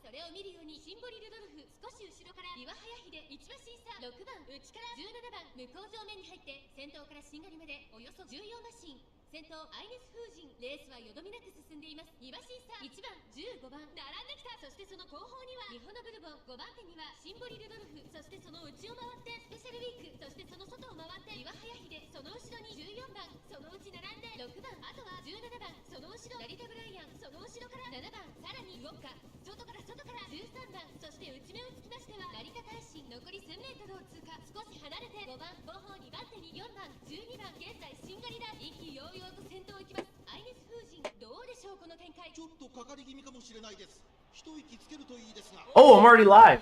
それを見るようにシンボリルドルフ、少し後ろから岩早秀、一馬審査、6番内から17番向こう上面に入って先頭からしんがりまでおよそ14馬身。先頭アイネス風神、レースはよどみなく進んでいます。2馬審査、1番15番並んできた。そしてその後方には日本のブルボン、5番手にはシンボリルドルフ、そしてその内を回ってスペシャルウィーク、そしてその外を回って岩早秀、その後ろに14番、そのうち並んで6番、あとは17番、その後ろ成田ブライアン、その後ろから7番、さらにウォッカ、外から13番、そして内目をつきましては成田大臣、残り 1000m を通過。少し離れて5番、後方2番手に4番、12番、現在しんがりだ。意気揚々と先頭行きます。アイネス風神、どうでしょうこの展開。ちょっとかかり気味かもしれないです。一息つけるといいですが。Oh, I'm already live.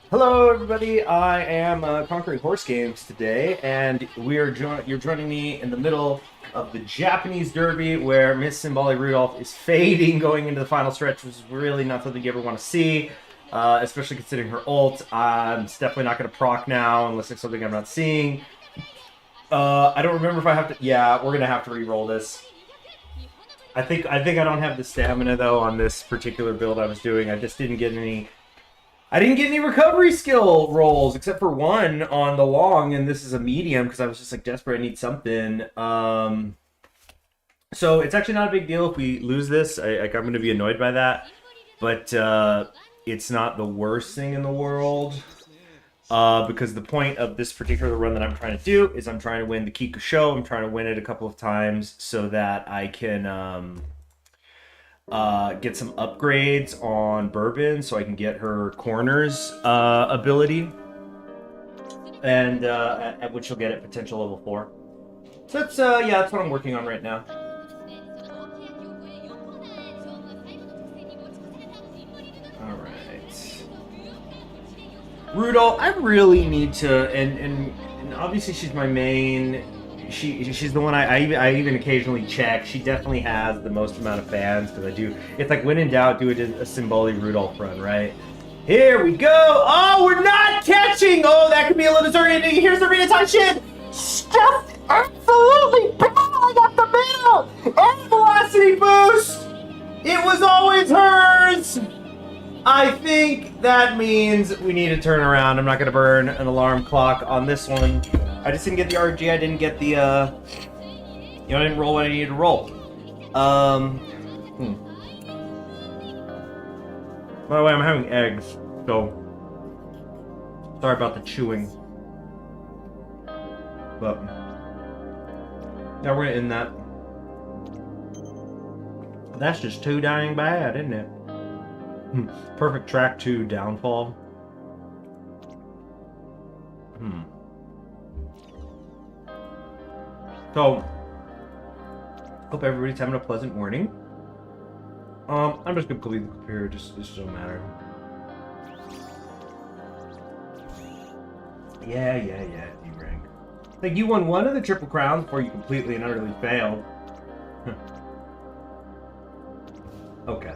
Hello, everybody. I am conquering horse games today, and you're joining me in the middle of the Japanese Derby, where Miss Simbali Rudolph is fading going into the final stretch, which is really not something you ever want to see, especially considering her ult. It's definitely not going to proc now unless it's something I'm not seeing. I don't remember if I have to. Yeah, we're gonna have to re-roll this. I think I don't have the stamina though on this particular build I was doing. I just didn't get any. I didn't get any recovery skill rolls except for one on the long, and this is a medium because I was just like desperate. I need something. So it's actually not a big deal if we lose this. I'm going to be annoyed by that, but it's not the worst thing in the world. Because the point of this particular run that I'm trying to do is I'm trying to win the Kikuka show. I'm trying to win it a couple of times so that I can get some upgrades on Bourbon so I can get her corners ability. And at which she'll get at potential level 4. So that's, yeah, that's what I'm working on right now. Rudolph, I really need to, and obviously she's my main. She's the one I even occasionally check. She definitely has the most amount of fans because I do. It's like when in doubt, do a Simbali Rudolph run, right? Here we go. Oh, we're not catching. Oh, that could be a little disorienting. Here's the reattention. Stuff absolutely bang up the middle and velocity boost. It was always hers. I think that means we need to turn around. I'm not going to burn an alarm clock on this one. I just didn't get the RG. I didn't get the, I didn't roll what I needed to roll. By the way, I'm having eggs, so sorry about the chewing. But yeah, we're going to end that. That's just too dang bad, isn't it? Perfect track 2 downfall. So, hope everybody's having a pleasant morning. I'm just gonna complete the clip here, this doesn't matter. Yeah, D-rank. Like, you won one of the Triple Crowns before you completely and utterly failed. Okay.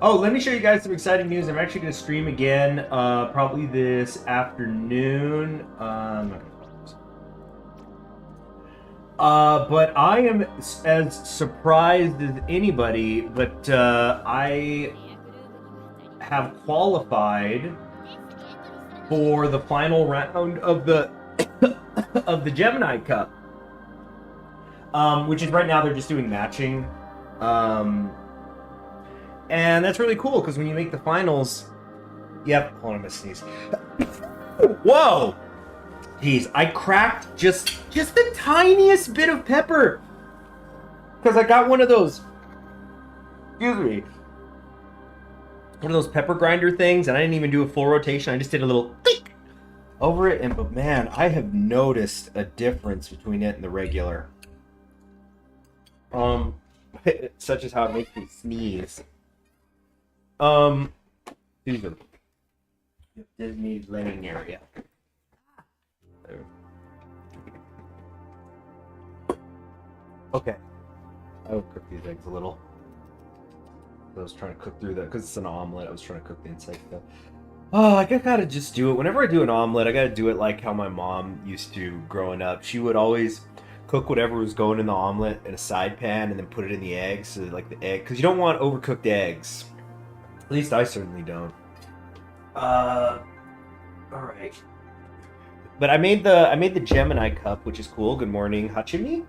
Oh, let me show you guys some exciting news. I'm actually going to stream again, probably this afternoon. I'm not gonna but I am as surprised as anybody, but I have qualified for the final round of the of the Gemini Cup, which is right now they're just doing matching. And that's really cool, because when you make the finals... Yep, hold on, I'm gonna sneeze. Whoa! Jeez, I cracked just the tiniest bit of pepper! Because I got one of those... Excuse me. One of those pepper grinder things, and I didn't even do a full rotation, I just did a little... Tick over it, and but man, I have noticed a difference between it and the regular. Such as how it makes me sneeze. Disney laying area. There. Okay. I will cook these eggs a little. I was trying to cook through that because it's an omelet. I was trying to cook the inside stuff. Oh, I gotta just do it. Whenever I do an omelet, I gotta do it like how my mom used to growing up. She would always cook whatever was going in the omelet in a side pan and then put it in the eggs. So like the egg, because you don't want overcooked eggs. At least I certainly don't. All right. But I made the Gemini cup, which is cool. Good morning, Hachimi.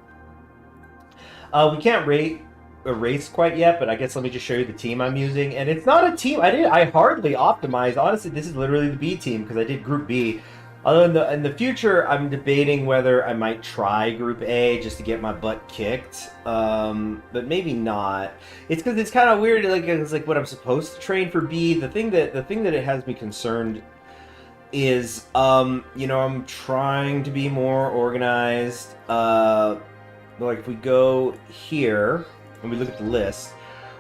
We can't rate a race quite yet, but I guess let me just show you the team I'm using. And it's not a team. I hardly optimized. Honestly, this is literally the B team because I did Group B. Although in the future, I'm debating whether I might try Group A just to get my butt kicked. But maybe not. It's because it's kind of weird. Like it's like what I'm supposed to train for B. The thing that it has me concerned is you know, I'm trying to be more organized. Like if we go here and we look at the list,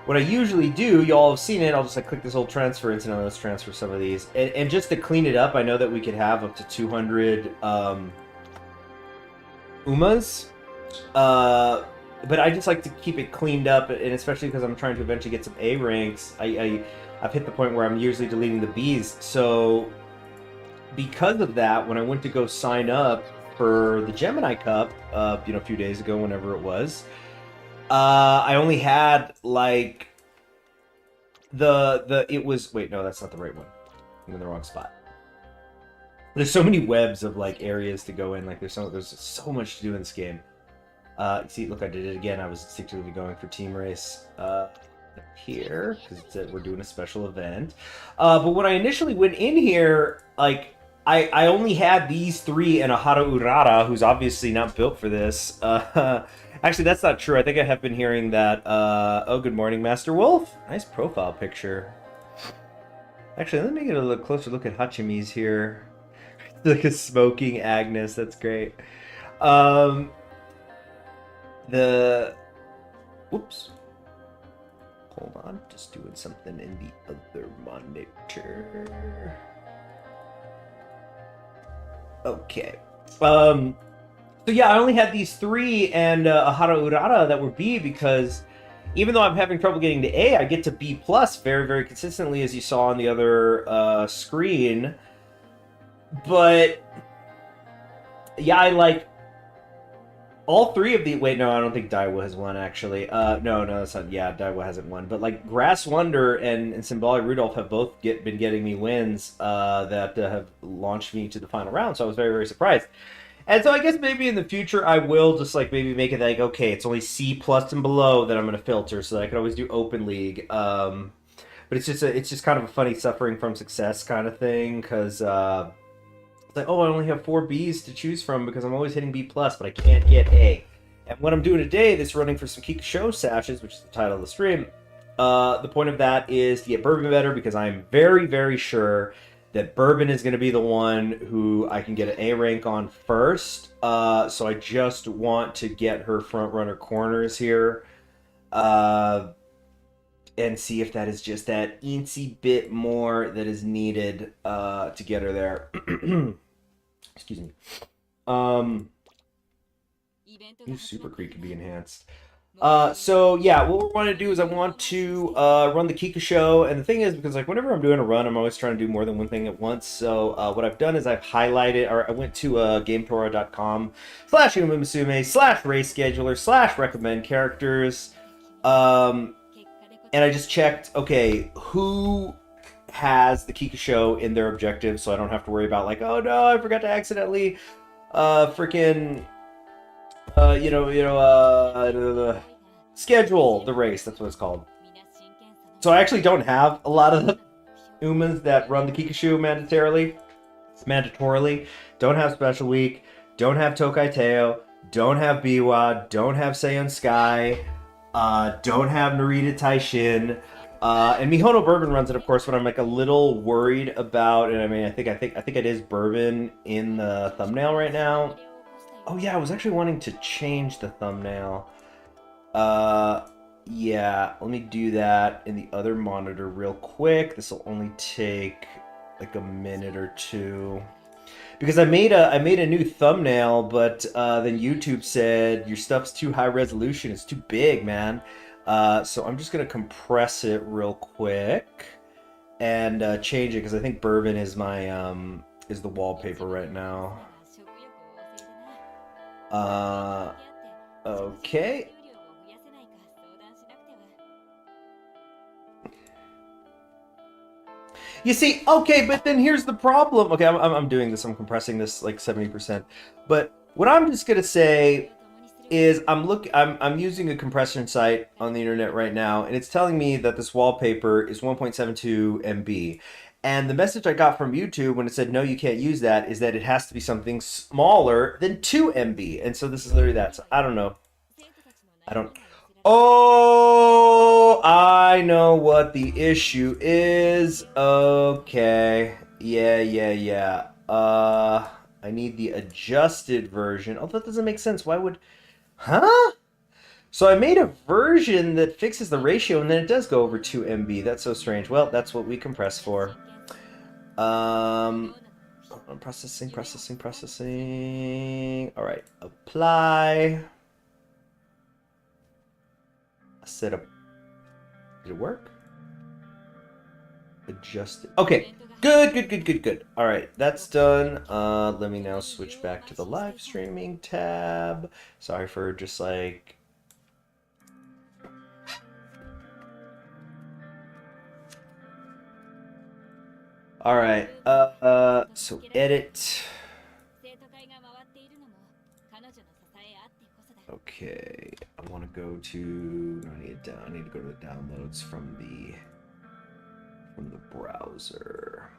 what I usually do, y'all have seen it, I'll just like click this old transfer incident. Let's transfer some of these, and just to clean it up, I know that we could have up to 200 umas, but I just like to keep it cleaned up, and especially because I'm trying to eventually get some A ranks, I've hit the point where I'm usually deleting the Bs. So because of that, when I went to go sign up for the Gemini Cup, you know, a few days ago, whenever it was, I only had like it was, wait, no, that's not the right one. I'm in the wrong spot. There's so many webs of like areas to go in. Like there's so much to do in this game. See, look, I did it again. I was instinctively going for team race here because we're doing a special event. But when I initially went in here, like I only had these three and a Hara Urara, who's obviously not built for this. Actually, that's not true. I think I have been hearing that. Oh, good morning, Master Wolf. Nice profile picture. Actually, let me get a closer look at Hachimi's here. Like a smoking Agnes. That's great. Whoops. Hold on. Just doing something in the other monitor. Okay. So yeah, I only had these three and a Hara Urara that were B because even though I'm having trouble getting to A, I get to B plus very, very consistently, as you saw on the other screen. But yeah, I like all three of the. Wait, no, I don't think Daiwa has won actually. No, that's not. Yeah, Daiwa hasn't won. But like Grass Wonder and Symbolic Rudolph have both been getting me wins that have launched me to the final round. So I was very, very surprised. And so I guess maybe in the future I will just like maybe make it like, okay, it's only C plus and below that I'm going to filter, so that I can always do open league. But it's just kind of a funny suffering from success kind of thing, because it's like, oh, I only have 4 Bs to choose from because I'm always hitting B plus, but I can't get A. And what I'm doing today, this running for some Kikuka Sashes, which is the title of the stream. The point of that is to get Bourbon better, because I'm very, very sure that Bourbon is going to be the one who I can get an A rank on first. So I just want to get her front runner corners here. And see if that is just that eensy bit more that is needed to get her there. Excuse me. New Super Creek can be enhanced. So yeah, what we want to do is I want to run the Kikuka show, and the thing is, because like whenever I'm doing a run, I'm always trying to do more than one thing at once. So what I've done is I've highlighted, or I went to GameToro.com/Umamusume/race scheduler/recommend characters, and I just checked, okay, who has the Kikuka show in their objectives, so I don't have to worry about like, oh no, I forgot to accidentally freaking schedule the race. That's what it's called. So I actually don't have a lot of the Umas that run the Kikuka mandatorily. Don't have Special Week. Don't have Tokai Teo. Don't have Biwa. Don't have Seion Sky. Don't have Narita Taishin. And Mihono Bourbon runs it, of course, but I'm like a little worried about, and I mean, I think it is Bourbon in the thumbnail right now. Oh yeah, I was actually wanting to change the thumbnail. Yeah, let me do that in the other monitor real quick. This will only take like a minute or two. Because I made a new thumbnail, but then YouTube said your stuff's too high resolution. It's too big, man. So I'm just gonna compress it real quick and change it, because I think Bourbon is my is the wallpaper right now. Okay. You see, okay, but then here's the problem. Okay, I'm doing this. I'm compressing this like 70%. But what I'm just gonna say is I'm using a compression site on the internet right now, and it's telling me that this wallpaper is 1.72 MB. And the message I got from YouTube when it said no, you can't use that, is that it has to be something smaller than 2 MB. And so this is literally that. So I don't know. I don't. Oh, I know what the issue is. Okay. Yeah. I need the adjusted version. Oh, that doesn't make sense. Why would... Huh? So I made a version that fixes the ratio, and then it does go over 2 MB. That's so strange. Well, that's what we compress for. Processing. All right, apply. Set up. Did it work? Adjust it. Okay, good. All right, that's done. Let me now switch back to the live streaming tab. Sorry for just like... All right, so edit. Okay, I want to go to... I need to go to the downloads from the browser.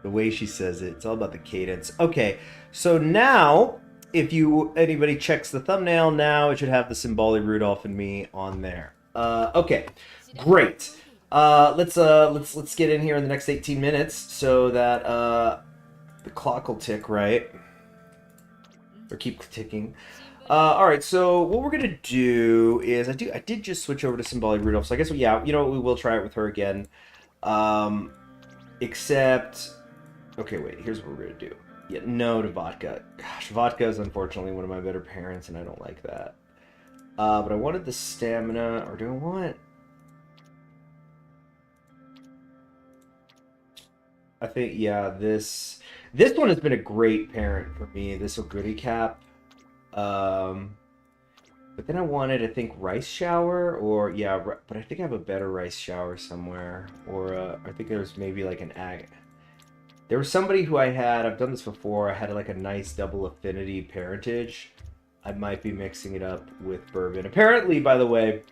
The way she says it, it's all about the cadence. Okay, so now if anybody checks the thumbnail now, it should have the Symbolic Rudolph and me on there. Okay, great. Let's get in here in the next 18 minutes so that the clock will tick right, or keep ticking. All right, so what we're gonna do is I did just switch over to Symbolic Rudolph, so I guess we will try it with her again. Except, okay, wait, here's what we're gonna do. Yeah, no to vodka. Gosh, vodka is unfortunately one of my better parents, and I don't like that. But I wanted the stamina, or do I want... I think, yeah, this one has been a great parent for me, this Oguri Cap. But then I wanted, I think, Rice Shower, or, yeah, but I think I have a better Rice Shower somewhere. Or, I think there's maybe like an ag... There was somebody who I've done this before, I had like a nice double affinity parentage. I might be mixing it up with bourbon. Apparently, by the way,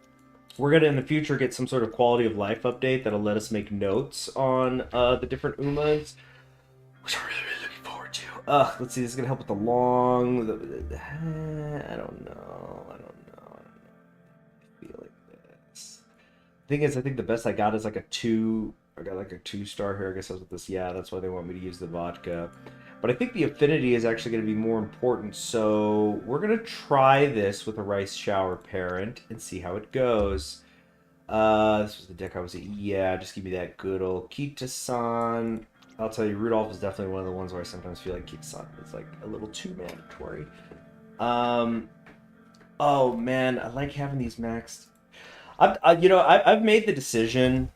we're going to, in the future, get some sort of quality of life update that'll let us make notes on the different Umas, which I'm really looking forward to. Let's see, this is going to help with the long... I don't know. I feel like this. The thing is, I think the best I got is like a 2... I got like a 2-star here. I guess that's what this... Yeah, that's why they want me to use the vodka. But I think the affinity is actually going to be more important, so we're going to try this with a Rice Shower parent and see how it goes. This was the deck I was... Yeah, just give me that good old Kita-san. I'll tell you, Rudolph is definitely one of the ones where I sometimes feel like Kita-san is like a little too mandatory. Oh man, I like having these maxed. I've made the decision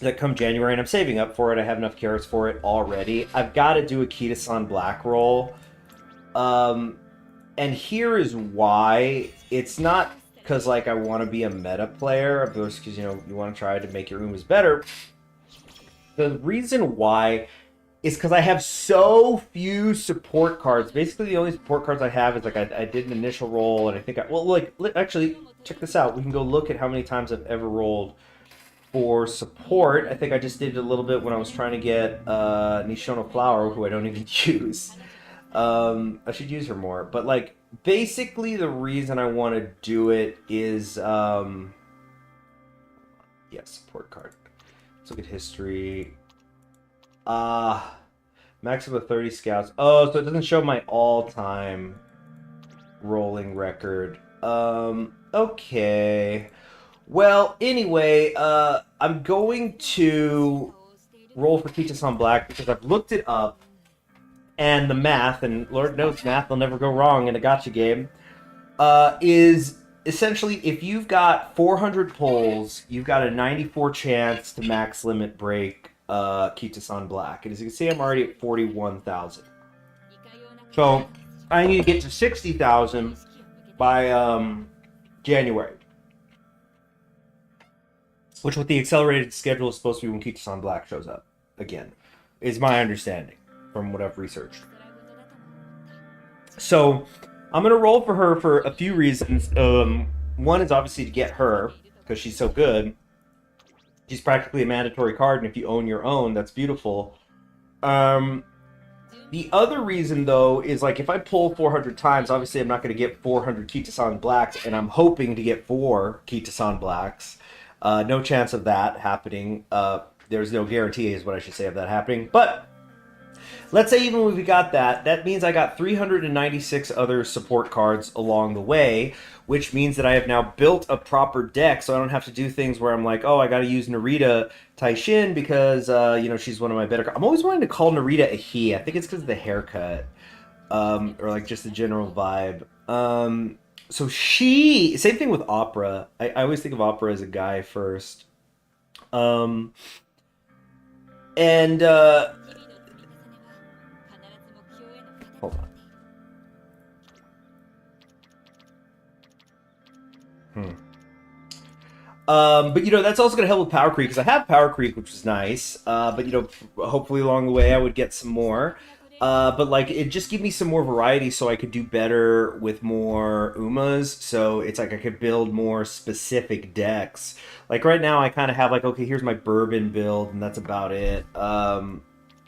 that come January, and I'm saving up for it. I have enough carrots for it already. I've got to do a Kita-san black roll. And here is why. It's not because like I want to be a meta player, of course, because you want to try to make your Umas better. The reason why is because I have so few support cards. Basically, the only support cards I have is like I did an initial roll, and I think actually check this out. We can go look at how many times I've ever rolled for support. I think I just did it a little bit when I was trying to get Nishono Flower, who I don't even use. I should use her more. But like basically the reason I want to do it is support card. Let's look at history. Maximum of 30 scouts. Oh, so it doesn't show my all-time rolling record. Okay. Well, anyway, I'm going to roll for Kita-san Black because I've looked it up, and the math, and Lord knows math will never go wrong in a gacha game, is essentially if you've got 400 pulls, you've got a 94 chance to max limit break Kita-san Black. And as you can see, I'm already at 41,000. So I need to get to 60,000 by January. Which with the accelerated schedule is supposed to be when Kita-san Black shows up again, is my understanding from what I've researched. So I'm gonna roll for her for a few reasons. One is obviously to get her because she's so good. She's practically a mandatory card, and if you own your own, that's beautiful. The other reason, though, is like if I pull 400 times, obviously I'm not going to get 400 Kita-san Blacks, and I'm hoping to get 4 Kita-san Blacks. No chance of that happening. There's no guarantee, is what I should say, of that happening. But let's say even when we got that, that means I got 396 other support cards along the way, which means that I have now built a proper deck, so I don't have to do things where I'm like, oh, I got to use Narita Taishin because, she's one of my better cards. I'm always wanting to call Narita a he. I think it's because of the haircut, or like just the general vibe. So same thing with Opera. I always think of Opera as a guy first. Hold on. But that's also going to help with Power Creek because I have Power Creek, which is nice. But hopefully along the way I would get some more. But like it just gave me some more variety so I could do better with more Umas. So it's like I could build more specific decks. Like right now I kind of have like, okay, here's my bourbon build and that's about it. And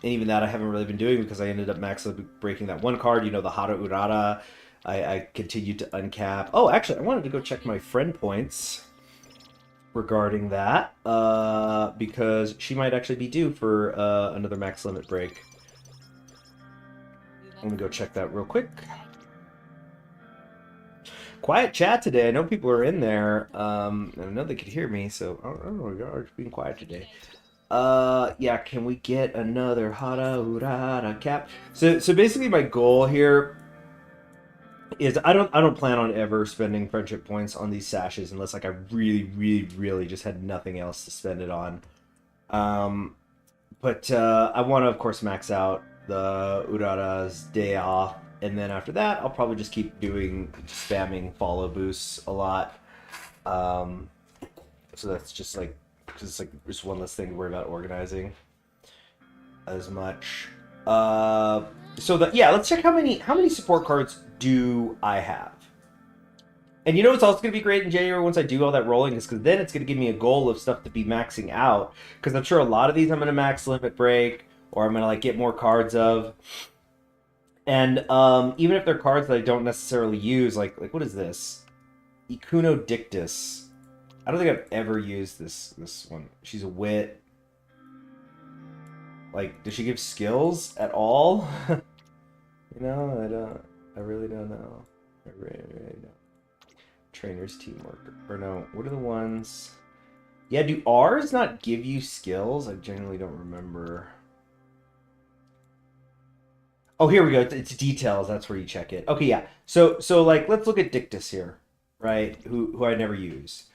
even that I haven't really been doing because I ended up maximally breaking that one card, the Hara Urara. I continued to uncap. Oh, actually, I wanted to go check my friend points regarding that because she might actually be due for another max limit break. I'm gonna go check that real quick. Quiet chat today. I know people are in there. I know they could hear me, so I don't know. You're being quiet today. Yeah, can we get another Hara Urara cap? So basically my goal here is I don't plan on ever spending friendship points on these sashes unless like I really, really, really just had nothing else to spend it on. But I want to of course max out the Urara's day off, and then after that I'll probably just keep spamming follow boosts a lot. So that's just like because it's like just one less thing to worry about organizing as much. Let's check how many support cards do I have. And what's also going to be great in January once I do all that rolling is because then it's going to give me a goal of stuff to be maxing out. Because I'm sure a lot of these I'm going to max limit break or I'm going to like get more cards of. And even if they're cards that I don't necessarily use, like what is this? Ikuno Dictus. I don't think I've ever used this one. She's a wit. Like, does she give skills at all? I really don't know. I really don't. Trainer's teamwork. Or no, what are the ones? Yeah, do R's not give you skills? I generally don't remember. Oh, here we go. It's details. That's where you check it. Okay, yeah. So like, let's look at Dictus here, right? Who I never use.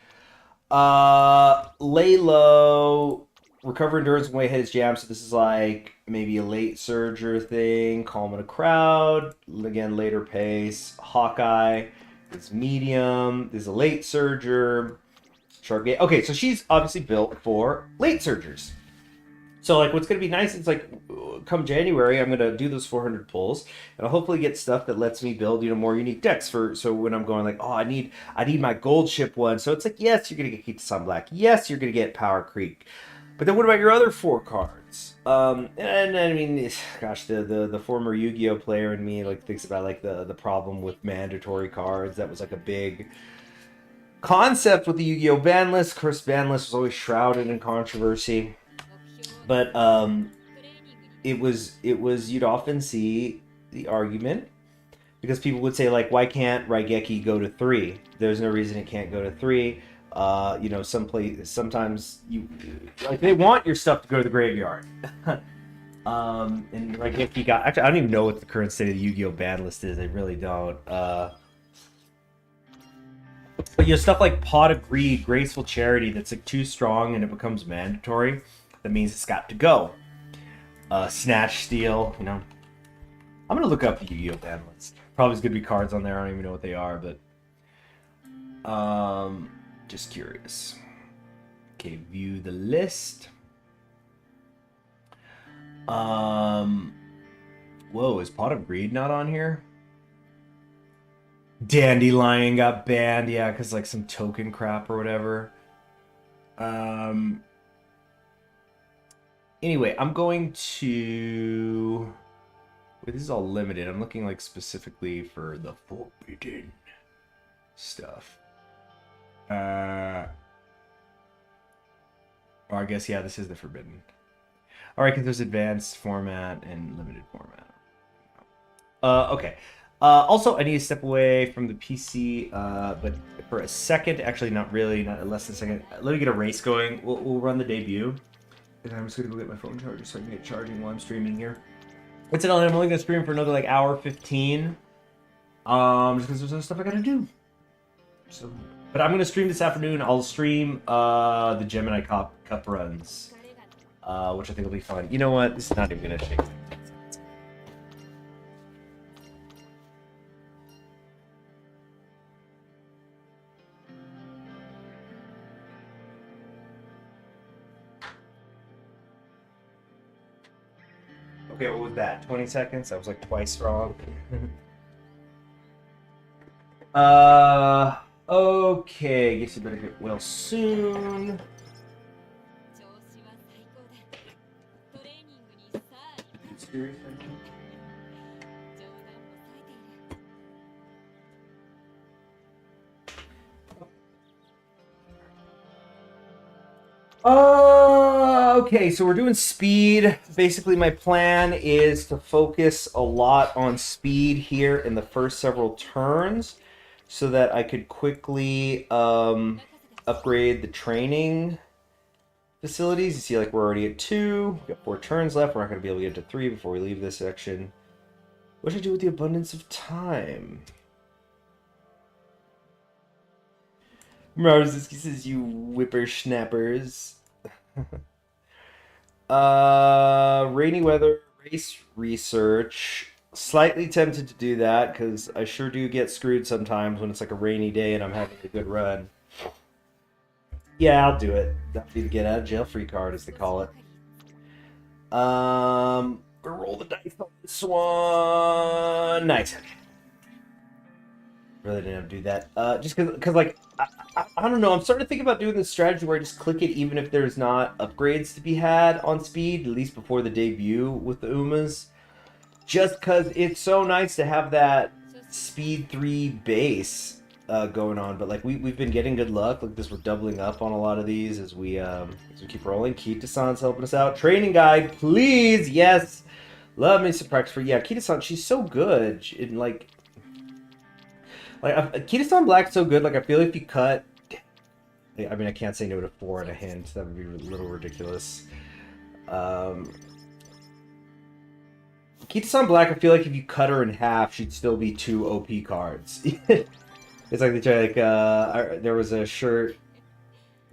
Lay low. Recover endurance when way ahead is jammed, so this is like maybe a late surger thing. Calm in a crowd. Again, later pace. Hawkeye is medium. This is a late surger. Sharp gate. Okay, so she's obviously built for late surgers. So like what's going to be nice is like come January, I'm going to do those 400 pulls and I'll hopefully get stuff that lets me build, more unique decks so when I'm going like, oh, I need my gold ship one. So it's like, yes, you're going to get Kita-san Black. Yes, you're going to get Power Creek. But then what about your other 4 cards? And I mean, gosh, the former Yu-Gi-Oh player in me like thinks about like the problem with mandatory cards. That was like a big concept with the Yu-Gi-Oh ban list. Of course, ban list was always shrouded in controversy. But it was you'd often see the argument because people would say like, why can't Raigeki go to 3? There's no reason it can't go to 3. Sometimes you like they want your stuff to go to the graveyard. And like if you got actually I don't even know what the current state of the Yu-Gi-Oh ban list is. I really don't. But stuff like Pot of Greed, Graceful Charity that's like too strong and it becomes mandatory. That means it's got to go. Snatch Steal, I'm gonna look up the Yu-Gi-Oh ban list. Probably is gonna be cards on there. I don't even know what they are, but Just curious. Okay, view the list. Whoa, is Pot of Greed not on here? Dandelion got banned, yeah, because like some token crap or whatever. Anyway, I'm going to... Wait, this is all limited. I'm looking like specifically for the forbidden stuff. Or I guess, yeah, this is the forbidden. Alright, because there's advanced format and limited format. Okay. Also, I need to step away from the PC, but for a second, actually not really, not less than a second. Let me get a race going. We'll run the debut. And I'm just going to go get my phone charger so I can get charging while I'm streaming here. Incidentally, I'm only going to stream for another like hour 15. Just because there's other stuff I got to do. So, but I'm going to stream this afternoon. I'll stream the Gemini Cup runs, which I think will be fun. You know what? This is not even going to shake. Okay, what was that? 20 seconds? That was like twice wrong. Okay, guess you better get well soon. Okay, so we're doing speed. Basically, my plan is to focus a lot on speed here in the first several turns so that I could quickly upgrade the training facilities. You see, like, we're already at 2. We've got 4 turns left. We're not going to be able to get to 3 before we leave this section. What should I do with the abundance of time? Marziski says, you whippersnappers. Rainy weather, race research. Slightly tempted to do that because I sure do get screwed sometimes when it's like a rainy day and I'm having a good run. Yeah, I'll do it. That'll be the get out of jail free card, as they call it. We'll roll the dice on this one. Nice. Really didn't have to do that. Just because like, I don't know, I'm starting to think about doing this strategy where I just click it even if there's not upgrades to be had on speed, at least before the debut with the Umas. Just because it's so nice to have that speed 3 base going on. But like, we've been getting good luck. Like this, we're doubling up on a lot of these as we keep rolling. Kita-san's helping us out. Training guide, please! Yes! Love me some practice for... Yeah, Kita-san, she's so good. Like Kita-san Black's so good, like, I feel if you cut... I mean, I can't say no to 4 and a hint. That would be a little ridiculous. Kita-san Black, I feel like if you cut her in half, she'd still be 2 OP cards. It's like, there was a shirt,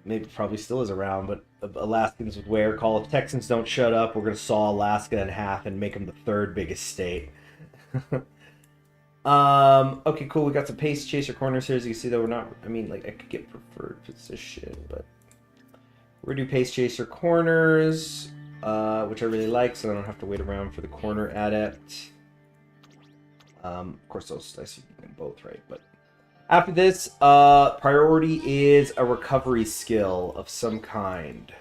maybe probably still is around, but Alaskans would wear, called "If Texans Don't Shut Up, we're going to saw Alaska in half and make them the 3rd biggest state." Okay, cool. We got some pace chaser corners here. As you can see, though, we're not... I mean, like, I could get preferred position, but we're going to do pace chaser corners, which I really like, so I don't have to wait around for the corner adept. Of course, I see them both, right? But after this, priority is a recovery skill of some kind.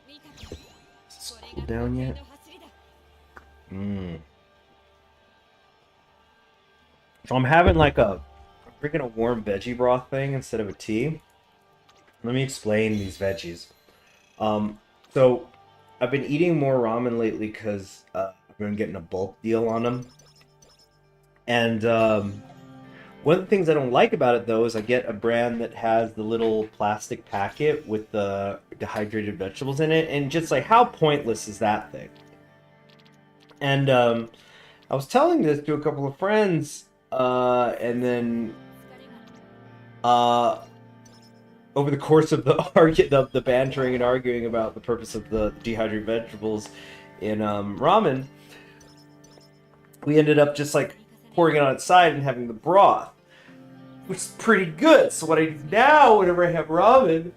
Is this cool down yet? So I'm having like I'm drinking a warm veggie broth thing instead of a tea. Let me explain these veggies. So I've been eating more ramen lately because I've been getting a bulk deal on them. And one of the things I don't like about it, though, is I get a brand that has the little plastic packet with the dehydrated vegetables in it. And just like, how pointless is that thing? And I was telling this to a couple of friends. And then, over the course of the bantering and arguing about the purpose of the dehydrated vegetables in ramen, we ended up just like pouring it on its side and having the broth. which is pretty good. So what I do now, whenever I have ramen,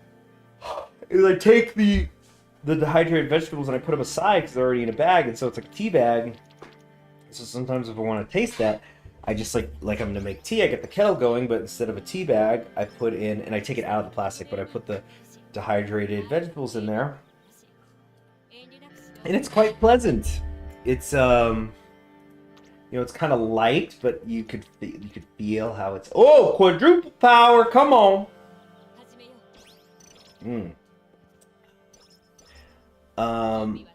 is I take the dehydrated vegetables and I put them aside because they're already in a bag, and so it's like a tea bag. So sometimes if I want to taste that, I just like I'm gonna make tea, I get the kettle going, but instead of a tea bag, I put in, and I take it out of the plastic, but I put the dehydrated vegetables in there, and it's quite pleasant. It's it's kind of light, but you could feel how it's quadruple power. Come on.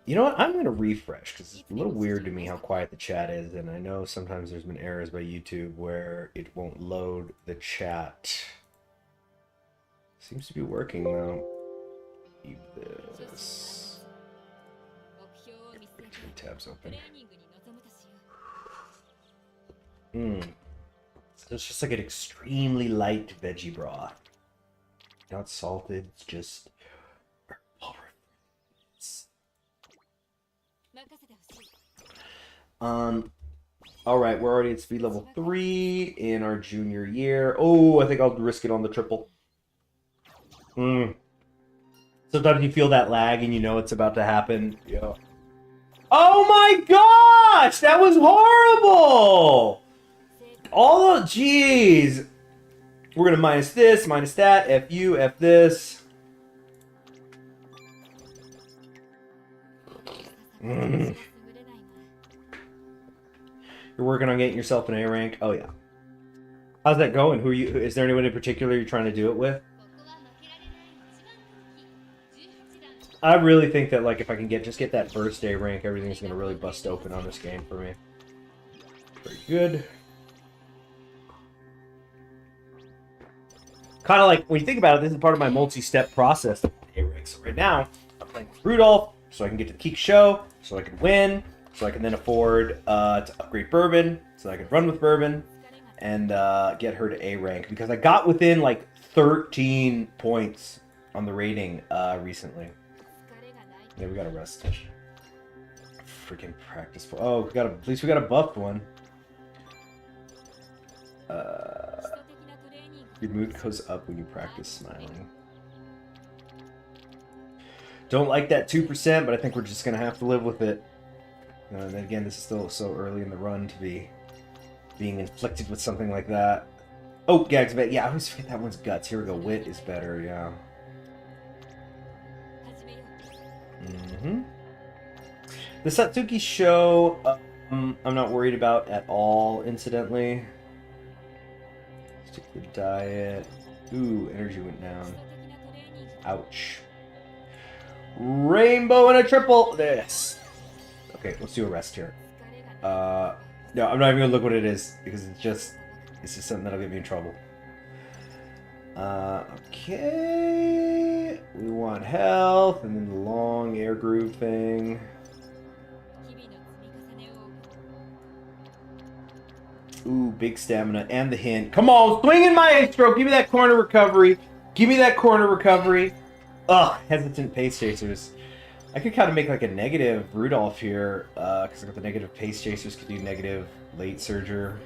You know what? I'm gonna refresh because it's a little weird to me how quiet the chat is, and I know sometimes there's been errors by YouTube where it won't load the chat. Seems to be working though. Keep this. Get 2 tabs open. So it's just like an extremely light veggie broth. Not salted, it's just alright, we're already at speed level 3 in our junior year. Oh, I think I'll risk it on the triple. Sometimes you feel that lag and you know it's about to happen. Yeah. Oh my gosh! That was horrible! All the... Jeez! We're gonna minus this, minus that, F you, F this. You're working on getting yourself an A rank? Oh yeah. How's that going? Who are you? Is there anyone in particular you're trying to do it with? I really think that like if I can just get that first A rank, everything's gonna really bust open on this game for me. Very good. Kind of like when you think about it, this is part of my multi-step process of A rank. So right now, I'm playing with Rudolph, so I can get to the Kikuka show, so I can win, so I can then afford to upgrade Bourbon, so I can run with Bourbon, and get her to A rank. Because I got within like 13 points on the rating recently. Yeah, we got a rest. Freaking practice. Oh, at least we got a buffed one. Your mood goes up when you practice smiling. Don't like that 2%, but I think we're just gonna have to live with it. And then again, this is still so early in the run to be being inflicted with something like that. Oh, Gags, but yeah, I always forget that one's guts. Here we go. Wit is better, yeah. The Satsuki show, I'm not worried about at all, incidentally. Stick to the diet. Ooh, energy went down. Ouch. Rainbow and a triple. This. Okay, let's do a rest here. No, I'm not even gonna look what it is because it's just something that'll get me in trouble. Okay. We want health and then the long air groove thing. Ooh, big stamina and the hint. Come on, swing in my A-stroke. Give me that corner recovery. Give me that corner recovery. Ugh, hesitant pace chasers. I could kind of make like a negative Rudolph here, because I got the negative pace chasers could do negative late surger.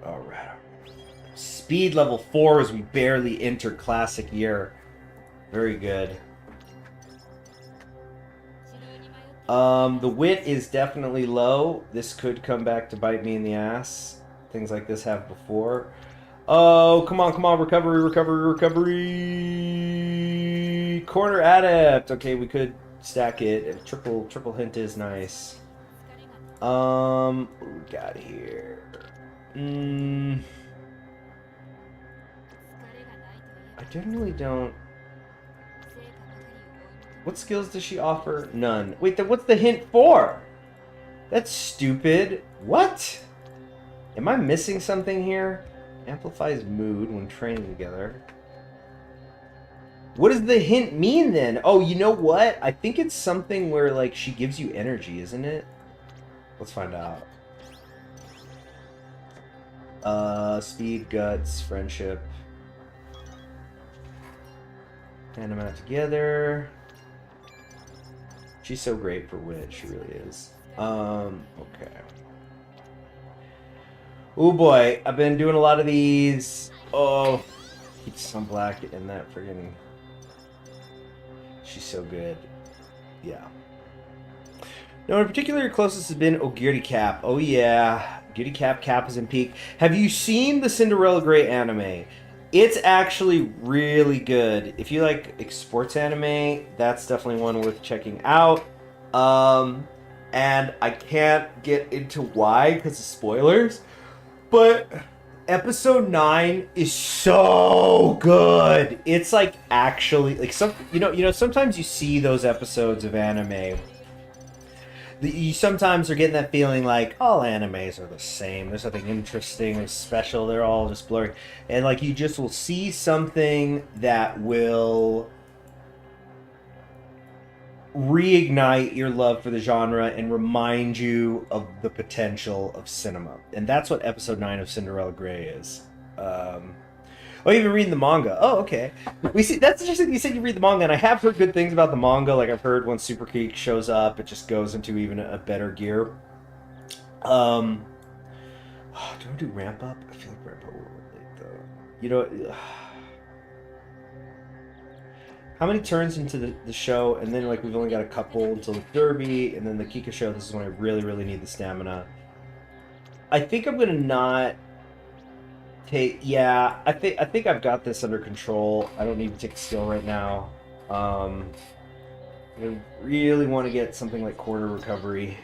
Alright. Speed level 4 as we barely enter classic year. Very good. The wit is definitely low. This could come back to bite me in the ass. Things like this have before. Oh, come on, come on. Recovery, recovery, recovery. Corner adept. Okay, we could stack it. Triple hint is nice. What we got here? I generally don't. What skills does she offer? None. Wait, then what's the hint for? That's stupid. What? Am I missing something here? Amplifies mood when training together. What does the hint mean then? Oh, you know what? I think it's something where like she gives you energy, isn't it? Let's find out. Speed, guts, friendship. And them out together. She's so great for wit, she really is. Okay. Oh boy, I've been doing a lot of these. Oh, keep some black in that friggin'. She's so good. Yeah. No, in particular, your closest has been Ogiri Cap. Oh yeah, Ogiri Cap. Cap is in peak. Have you seen the Cinderella Grey anime? It's actually really good. If you like sports anime, that's definitely one worth checking out. And I can't get into why because of spoilers, but episode 9 is so good. It's like actually like some sometimes you see those episodes of anime. You sometimes are getting that feeling like all animes are the same. There's nothing interesting or special. They're all just blurry. And like you just will see something that will reignite your love for the genre and remind you of the potential of cinema. And that's what episode 9 of Cinderella Grey is. Oh, you've been reading the manga. Oh, okay. We see. That's interesting. You said you read the manga, and I have heard good things about the manga. Like I've heard when Super Geek shows up, it just goes into even a better gear. Do I do ramp up? I feel like ramp up a little late though. You know, how many turns into the show, and then like we've only got a couple until the Derby, and then the Kikuka show. This is when I really, really need the stamina. I think I'm gonna not. Yeah, I think I've got this under control. I don't need to take a skill right now. I really want to get something like quarter recovery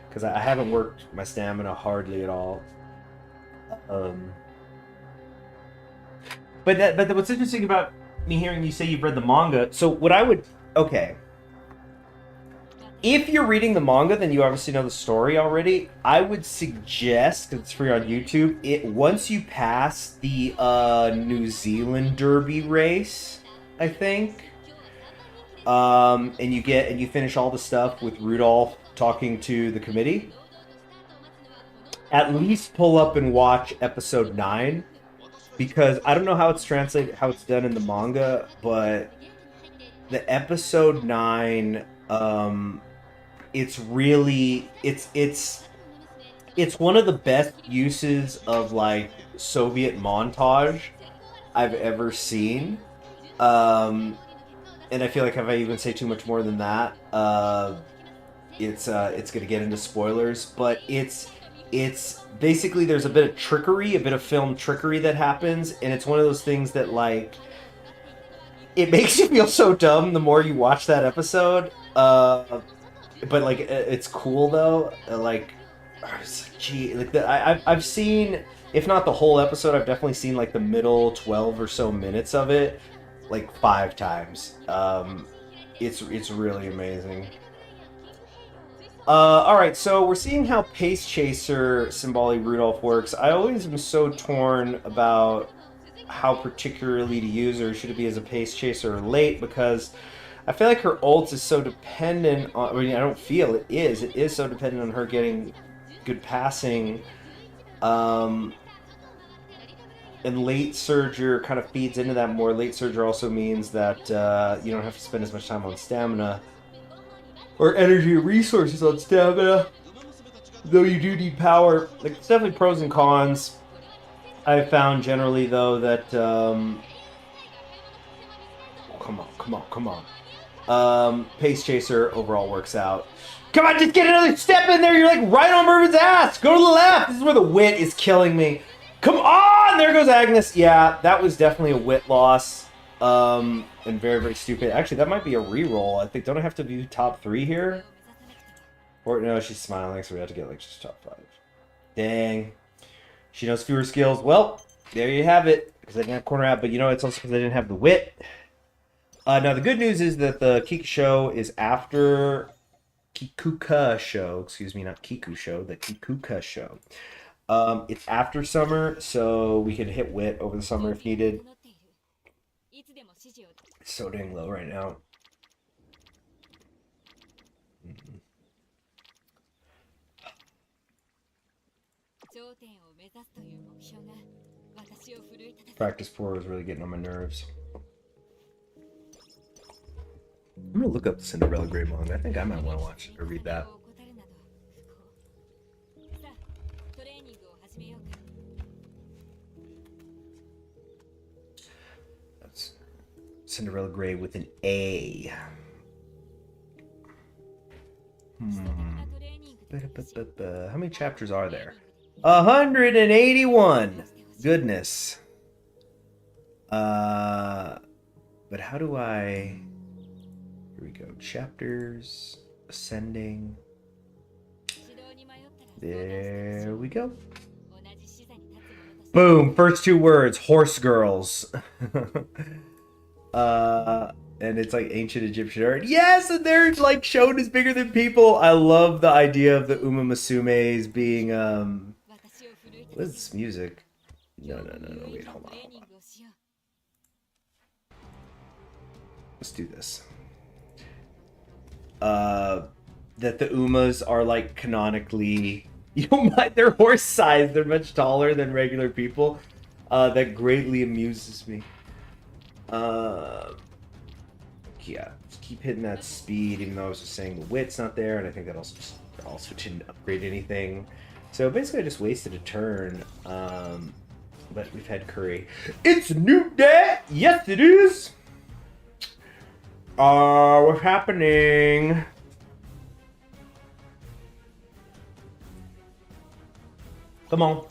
because I haven't worked my stamina hardly at all. But what's interesting about me hearing you say you've read the manga, so what I would if you're reading the manga, then you obviously know the story already. I would suggest, because it's free on YouTube, once you pass the New Zealand Derby race, I think, and you finish all the stuff with Rudolph talking to the committee, at least pull up and watch episode 9, because I don't know how it's translated, how it's done in the manga, but the episode 9. It's really it's one of the best uses of like Soviet montage I've ever seen, and I feel like if I even say too much more than that, it's gonna get into spoilers. But it's basically there's a bit of trickery, a bit of film trickery that happens, and it's one of those things that like it makes you feel so dumb the more you watch that episode. But like it's cool though. Gee, like I've seen, if not the whole episode, I've definitely seen like the middle 12 or so minutes of it, like 5 times. It's really amazing. All right, so we're seeing how Pace Chaser Symbolic Rudolph works. I always am so torn about how particularly to use her. Should it be as a Pace Chaser or late? Because I feel like her ult is so dependent on... I mean, I don't feel it is. It is so dependent on her getting good passing. And late Surger kind of feeds into that more. Late Surger also means that you don't have to spend as much time on stamina. Or energy or resources on stamina. Though you do need power. Like, it's definitely pros and cons. I've found generally, though, that... come on. Pace Chaser overall works out. Come on, just get another step in there. You're like right on Mervin's ass. Go to the left. This is where the wit is killing me. Come on. There goes Agnes. Yeah, that was definitely a wit loss. And very, very stupid. Actually, that might be a reroll. I think, don't I have to view top 3 here? Or no, she's smiling, so we have to get like just top 5. Dang. She knows fewer skills. Well, there you have it. Because I didn't have corner out, but you know, it's also because I didn't have the wit. Now, the good news is that the Kikuka show is after... Kikuka show, excuse me, not Kiku show, the Kikuka show. It's after summer, so we can hit wit over the summer if needed. It's so dang low right now. Practice 4 was really getting on my nerves. I'm gonna look up the Cinderella Grey manga. I think I might want to watch or read that. That's Cinderella Grey with an A. How many chapters are there? 181. Goodness. But how do I... Here we go. Chapters. Ascending. There we go. Boom. First two words. Horse girls. And it's like ancient Egyptian art. Yes, and they're like shown as bigger than people. I love the idea of the Uma Musumes being what is this music? No, wait, hold on. Let's do this. That the Umas are like canonically, they're horse sized. They're much taller than regular people. That greatly amuses me. Yeah, just keep hitting that speed, even though I was just saying the width's not there, and I think that also didn't upgrade anything. So basically, I just wasted a turn. But we've had curry. It's a new day. Yes, it is. What's happening? Come on.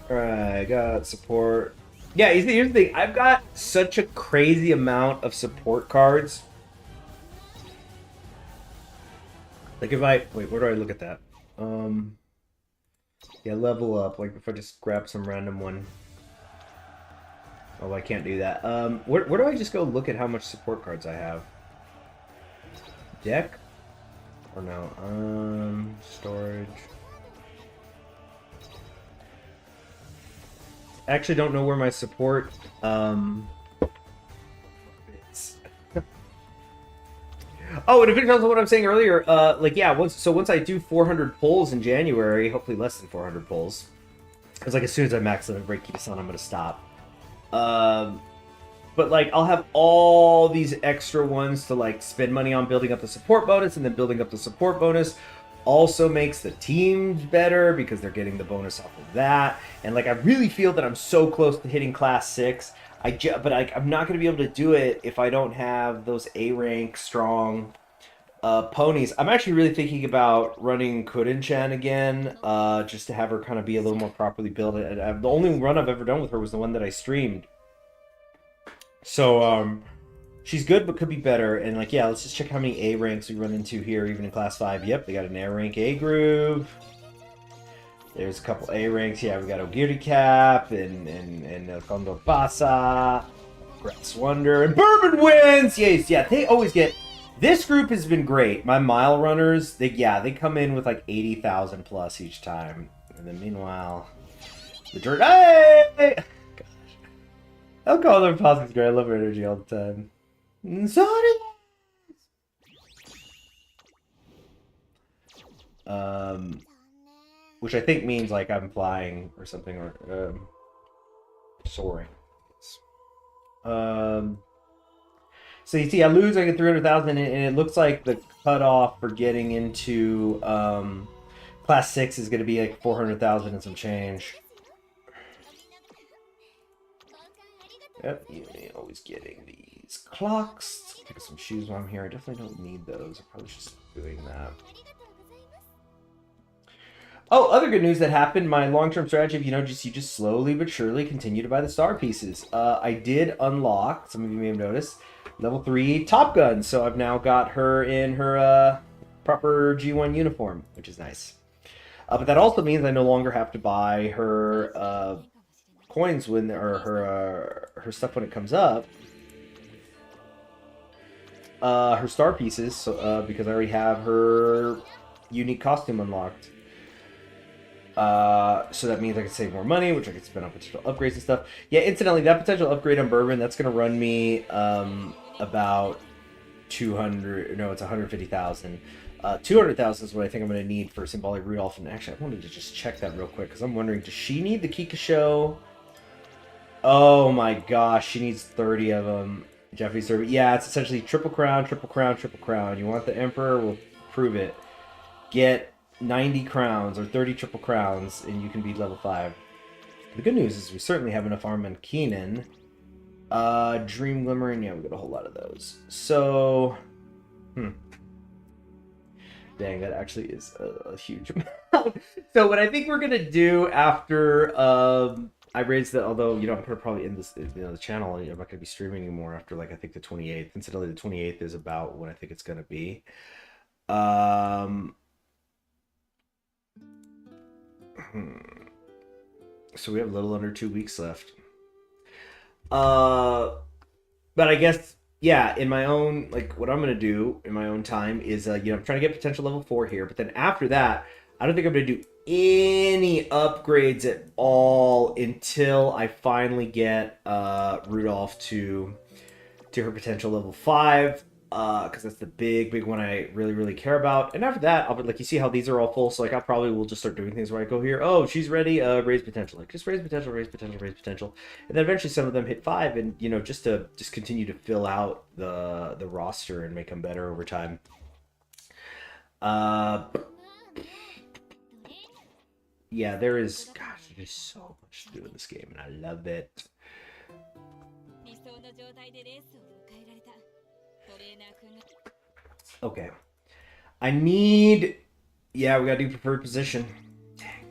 Alright, got support. Yeah, here's the thing. I've got such a crazy amount of support cards. Like if I... Wait, where do I look at that? Yeah, level up. Like if I just grab some random one. Oh, I can't do that. Where do I just go look at how much support cards I have? Deck? Or no? Storage. I actually don't know where my support is. Oh, and to finish on what I'm saying earlier, like yeah, once I do 400 pulls in January, hopefully less than 400 pulls, because like as soon as I max out and break Kita-san, I'm gonna stop. But like I'll have all these extra ones to like spend money on building up the support bonus, and then building up the support bonus also makes the teams better because they're getting the bonus off of that. And like I really feel that I'm so close to hitting class 6. But like I'm not going to be able to do it if I don't have those A rank strong ponies. I'm actually really thinking about running Kurin-chan again, just to have her kind of be a little more properly built. The only run I've ever done with her was the one that I streamed. So she's good, but could be better. And like, yeah, let's just check how many A ranks we run into here, even in class 5. Yep, they got an A rank A groove. There's a couple A ranks. Yeah, we got Ogiri Cap and Kondo Pasa, Grass Wonder, and Bourbon wins. Yes, yeah, they always get. This group has been great. My mile runners, they come in with like 80,000 plus each time. And then meanwhile, the dirt. Hey! Gosh, I'll call them Pasa's great. I love her energy all the time. Sorry. Which I think means like I'm flying or something, or soaring. So you see, I lose, I get 300,000, and it looks like the cutoff for getting into class 6 is going to be like 400,000 and some change. Yep, always getting these clocks. Pick up some shoes while I'm here. I definitely don't need those. I probably should stop doing that. Oh, other good news that happened. My long-term strategy of, you just slowly but surely continue to buy the star pieces. I did unlock, some of you may have noticed, level 3 Top Gun. So I've now got her in her proper G1 uniform, which is nice. But that also means I no longer have to buy her coins when, or her stuff when it comes up. Her star pieces, so, because I already have her unique costume unlocked. So that means I can save more money, which I can spend on potential upgrades and stuff. Yeah, incidentally, that potential upgrade on Bourbon, that's going to run me about 200, no, it's 150,000. 200,000 is what I think I'm going to need for Symbolic Rudolph. And actually, I wanted to just check that real quick, because I'm wondering, does she need the Kikuka show? Oh my gosh, she needs 30 of them. Japanese server. Yeah, it's essentially triple crown, triple crown, triple crown. You want the Emperor? We'll prove it. Get 90 crowns or 30 triple crowns, and you can be level 5. The good news is we certainly have enough arm and Keenan. Dream Glimmer, and yeah, we got a whole lot of those. So, dang, that actually is a huge amount. So what I think we're gonna do after I raised the, although I'm gonna probably end this, the channel. I'm not gonna be streaming anymore after like I think the 28th. Incidentally, the 28th is about when I think it's gonna be. So we have a little under 2 weeks left. But I guess, yeah, in my own, like, what I'm going to do in my own time is, I'm trying to get potential level 4 here. But then after that, I don't think I'm going to do any upgrades at all until I finally get Rudolph to her potential level 5. Because that's the big one I really care about. And after that, I'll be like, you see how these are all full, so like I probably will just start doing things where I go here, oh, she's ready, raise potential, like just raise potential, raise potential, raise potential, and then eventually some of them hit 5, and just continue to fill out the roster and make them better over time. Yeah, there's so much to do in this game, and I love it. Okay. I need... Yeah, we gotta do preferred position. Dang.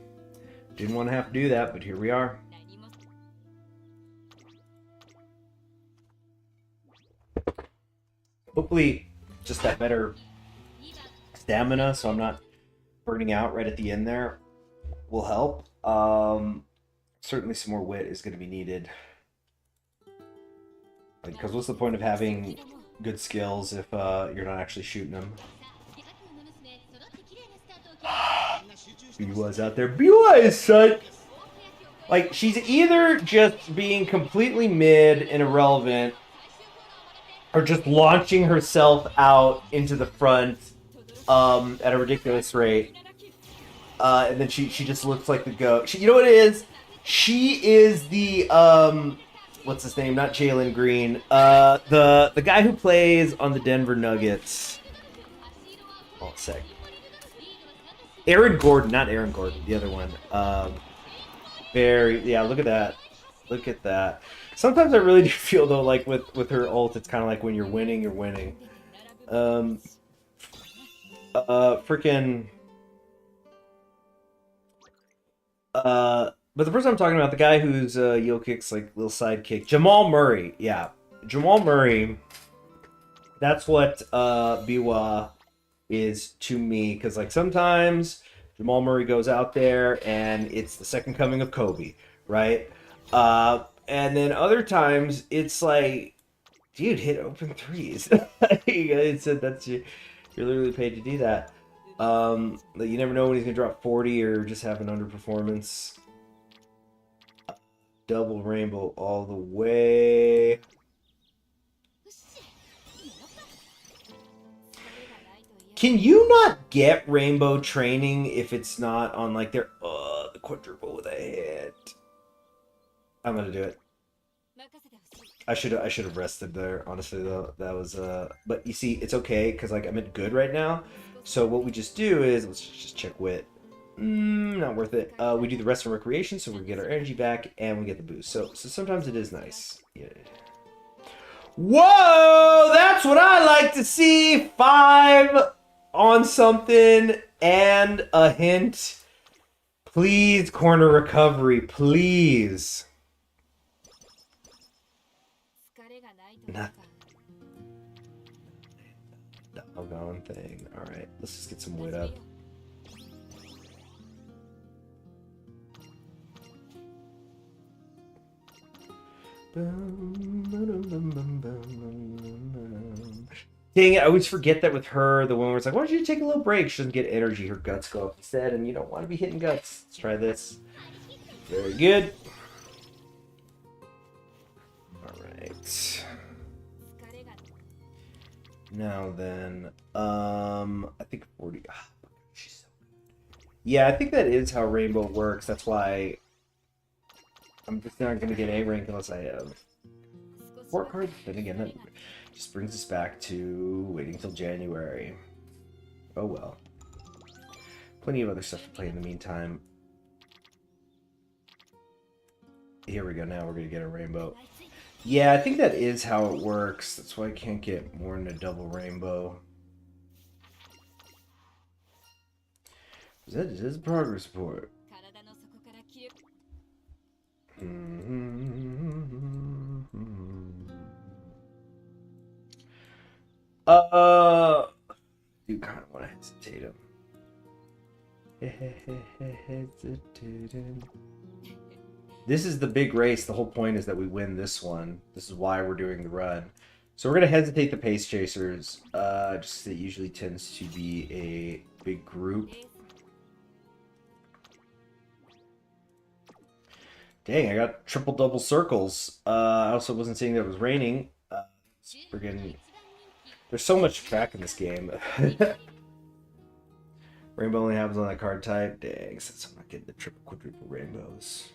Didn't want to have to do that, but here we are. Hopefully, just that better stamina, so I'm not burning out right at the end there, will help. Certainly some more wit is going to be needed. Because what's the point of having good skills if you're not actually shooting them? Biwa's out there. Biwa is such... Like, she's either just being completely mid and irrelevant, or just launching herself out into the front at a ridiculous rate. And then she just looks like the goat. You know what it is? She is the... what's his name? Not Jalen Green. The guy who plays on the Denver Nuggets. Hold on a sec. Aaron Gordon, not Aaron Gordon, the other one. Yeah, look at that. Look at that. Sometimes I really do feel though, like with her ult, it's kind of like when you're winning, you're winning. Freaking. But the person I'm talking about, the guy who's Jokic's like little sidekick, Jamal Murray. Yeah, Jamal Murray. That's what Biwa is to me, because like sometimes Jamal Murray goes out there and it's the second coming of Kobe, right? And then other times it's like, dude, hit open threes. It's that's you're literally paid to do that. You never know when he's gonna drop 40 or just have an underperformance. Double rainbow all the way. Can you not get rainbow training if it's not on like their the quadruple with a hit? I'm gonna do it. I should have rested there, honestly though. That was but you see, it's okay because like I'm at good right now. So what we just do is let's just check wit. Not worth it. We do the rest of recreation, so we get our energy back and we get the boost. So sometimes it is nice. Yeah. Whoa, that's what I like to see. 5 on something and a hint. Please, corner recovery, please. Nothing. Doggone thing. Alright, let's just get some wit up. Dang it, I always forget that with her, the one where it's like, why don't you take a little break? She doesn't get energy, her guts go up instead, and you don't want to be hitting guts. Let's try this. Very good. Alright. Now then, I think 40. Oh, she's so good. Yeah, I think that is how Rainbow works. That's why I'm just not going to get A rank unless I have report card. Then again, that just brings us back to waiting till January. Oh well. Plenty of other stuff to play in the meantime. Here we go, now we're gonna get a rainbow. Yeah, I think that is how it works. That's why I can't get more than a double rainbow. That is a progress report. You kind of want to hesitate him. This is the big race. The whole point is that we win this one. This is why we're doing the run. So we're going to hesitate the pace chasers. Just it usually tends to be a big group. Dang, I got triple double circles. I also wasn't seeing that it was raining. Friggin', there's so much track in this game. Rainbow only happens on that card type. Dang, since I'm not getting the triple quadruple rainbows.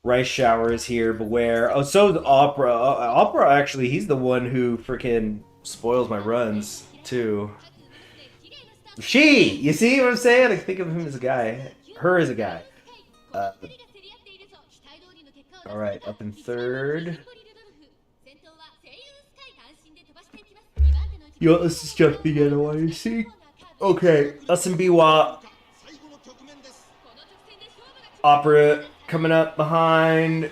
Rice Shower is here, beware. Oh, so is Opera. Opera, actually, he's the one who freaking spoils my runs, too. You see what I'm saying? I think of him as a guy. Her as a guy. Alright, up in third. Yo, let's just jump the NYC. Okay, SMBWA. Opera coming up behind.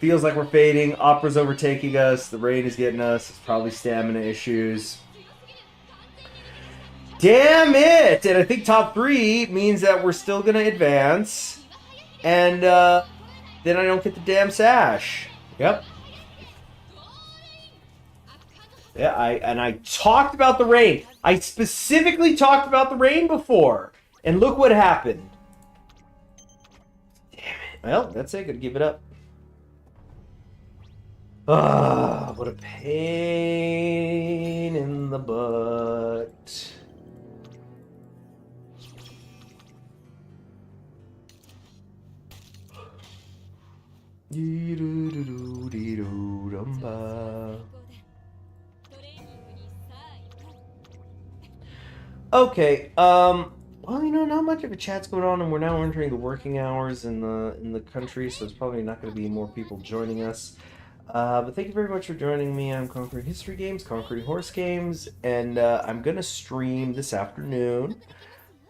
Feels like we're fading. Opera's overtaking us. The rain is getting us. It's probably stamina issues. Damn it! And I think top 3 means that we're still going to advance. And then I don't get the damn sash. Yep. Yeah, I talked about the rain. I specifically talked about the rain before. And look what happened. Damn it. Well, that's it. Gotta give it up. Ah, what a pain in the butt. Okay, well, you know, not much of a chat's going on, and we're now entering the working hours in the country, so there's probably not going to be more people joining us. But thank you very much for joining me. I'm Conquering History Games, Conquering Horse Games, and I'm going to stream this afternoon.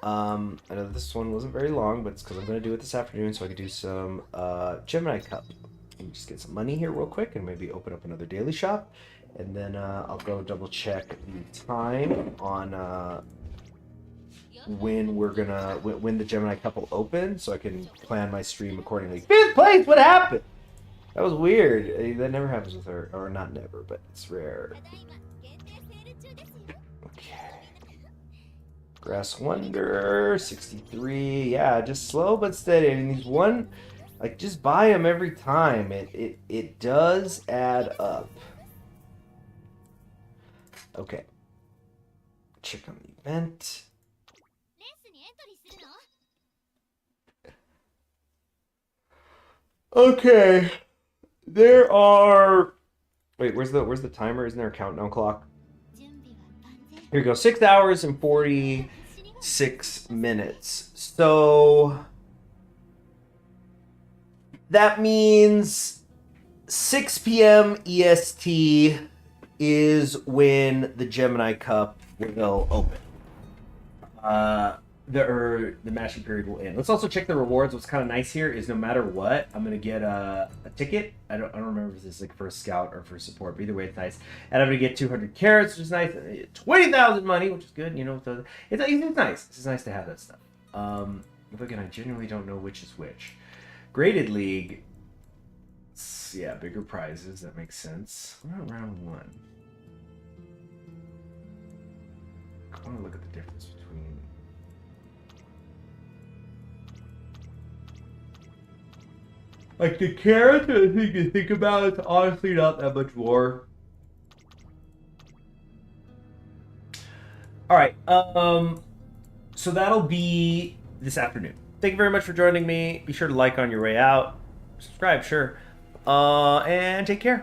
I know this one wasn't very long, but it's because I'm going to do it this afternoon so I can do some Gemini Cup. Let me just get some money here real quick and maybe open up another daily shop. And then I'll go double check the time on when we're gonna when the Gemini Cup will open so I can plan my stream accordingly. 5th place, what happened? That was weird. That never happens with her. Or not never, but it's rare. Okay. Grass Wonder, 63. Yeah, just slow but steady. I mean, these one, like, just buy them every time. It does add up. Okay. Check on the event. Okay. There are... Wait, where's the timer? Isn't there a countdown clock? Here we go. 6 hours and 46 minutes. So... that means 6 p.m. EST is when the Gemini Cup will open. The matching period will end. Let's also check the rewards. What's kind of nice here is no matter what, I'm gonna get a ticket. I don't remember if this is like for a scout or for support, but either way, it's nice. And I'm gonna get 200 carats, which is nice. 20,000 money, which is good. You know, it's nice. It's nice to have that stuff. But again, I genuinely don't know which is which. Graded League. Yeah, bigger prizes. That makes sense. What about round 1? I want to look at the difference between. Like, the carrots, I think you think about it, it's honestly not that much more. All right. So that'll be this afternoon. Thank you very much for joining me. Be sure to like on your way out. Subscribe, sure. And take care.